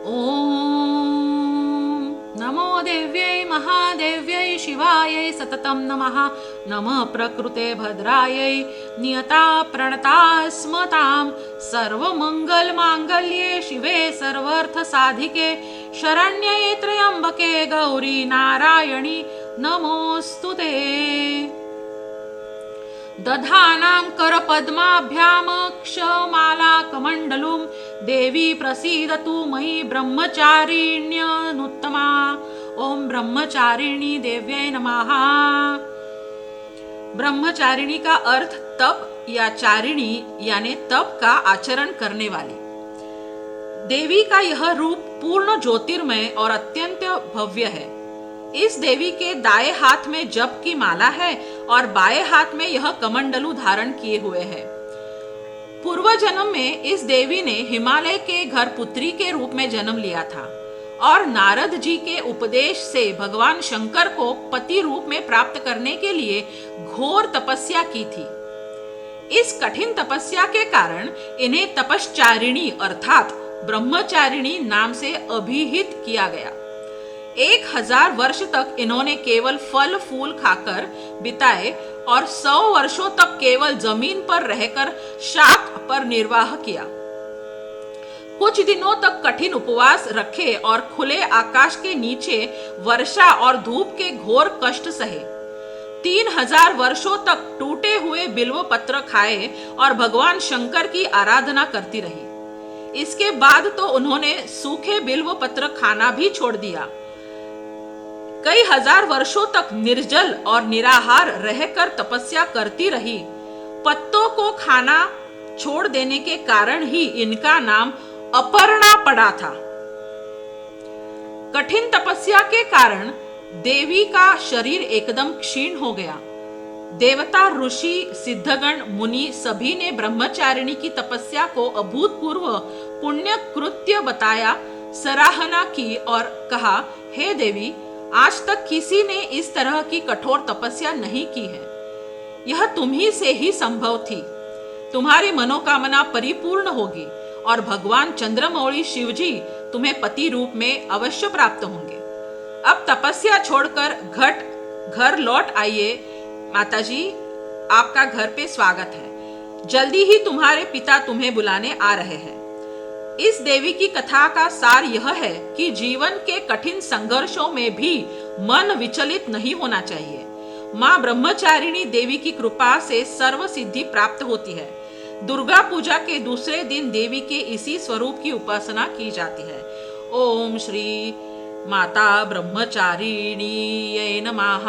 ॐ नमो देव्यै महादेव्यै शिवायै सततं नमः। नमः प्रकृते भद्रायै नियता प्रणता स्मतां। सर्वमङ्गलमाङ्गल्ये शिवे सर्वार्थसाधिके शरण्ये त्र्यम्बके गौरी नारायणी नमोऽस्तुते। दधानां करपद्माभ्यां क्षमालाकमण्डलुं देवी प्रसीदतु मयि ब्रह्मचारिण्यनुत्तमा। ओम ब्रह्मचारिणी देव्यै नमः। ब्रह्मचारिणी का अर्थ तप या चारिणी यानी तप का आचरण करने वाली। देवी का यह रूप पूर्ण ज्योतिर्मय और अत्यंत भव्य है। इस देवी के दाएं हाथ में जप की माला है और बाएं हाथ में यह कमंडलू धारण किए हुए है। पूर्व जन्म में इस देवी ने हिमालय के घर पुत्री के रूप में जन्म लिया था और नारद जी के उपदेश से भगवान शंकर को पति रूप में प्राप्त करने के लिए घोर तपस्या की थी। इस कठिन तपस्या के कारण इन्हें तपश्चारिणी अर्थात ब्रह्मचारिणी नाम से अभिहित किया गया। 1000 वर्ष तक इन्होंने केवल फल फूल खाकर बिताए और 100 वर्षों तक केवल जमीन पर रहकर शाक पर निर्वाह किया। कुछ दिनों तक कठिन उपवास रखे और खुले आकाश के नीचे वर्षा और धूप के घोर कष्ट सहे। 3000 वर्षों तक टूटे हुए बिल्व पत्र खाए और भगवान शंकर की आराधना करती रही। इसके बाद तो उन्होंने सूखे बिल्व पत्र खाना भी छोड़ दिया। कई हजार वर्षों तक निर्जल और निराहार रहकर तपस्या करती रही। पत्तों को खाना छोड़ देने के कारण ही इनका नाम अपर्णा पड़ा था। कठिन तपस्या के कारण देवी का शरीर एकदम क्षीण हो गया। देवता, ऋषि, सिद्धगण, मुनि सभी ने ब्रह्मचारिणी की तपस्या को अभूतपूर्व पुण्य कृत्य बताया, सराहना की और कहा, हे देवी, आज तक किसी ने इस तरह की कठोर तपस्या नहीं की है। यह तुम्ही से ही संभव थी। तुम्हारी मनोकामना परिपूर्ण होगी और भगवान चंद्रमौली शिवजी तुम्हें पति रूप में अवश्य प्राप्त होंगे। अब तपस्या छोड़कर घर लौट आइए। माताजी, आपका घर पे स्वागत है। जल्दी ही तुम्हारे पिता तुम्हें बुलाने आ रहे हैं। इस देवी की कथा का सार यह है कि जीवन के कठिन संघर्षों में भी मन विचलित नहीं होना चाहिए। माँ ब्रह्मचारिणी देवी की कृपा से सर्व सिद्धि प्राप्त होती है। दुर्गा पूजा के दूसरे दिन देवी के इसी स्वरूप की उपासना की जाती है। ओम श्री माता ब्रह्मचारिणी नमः।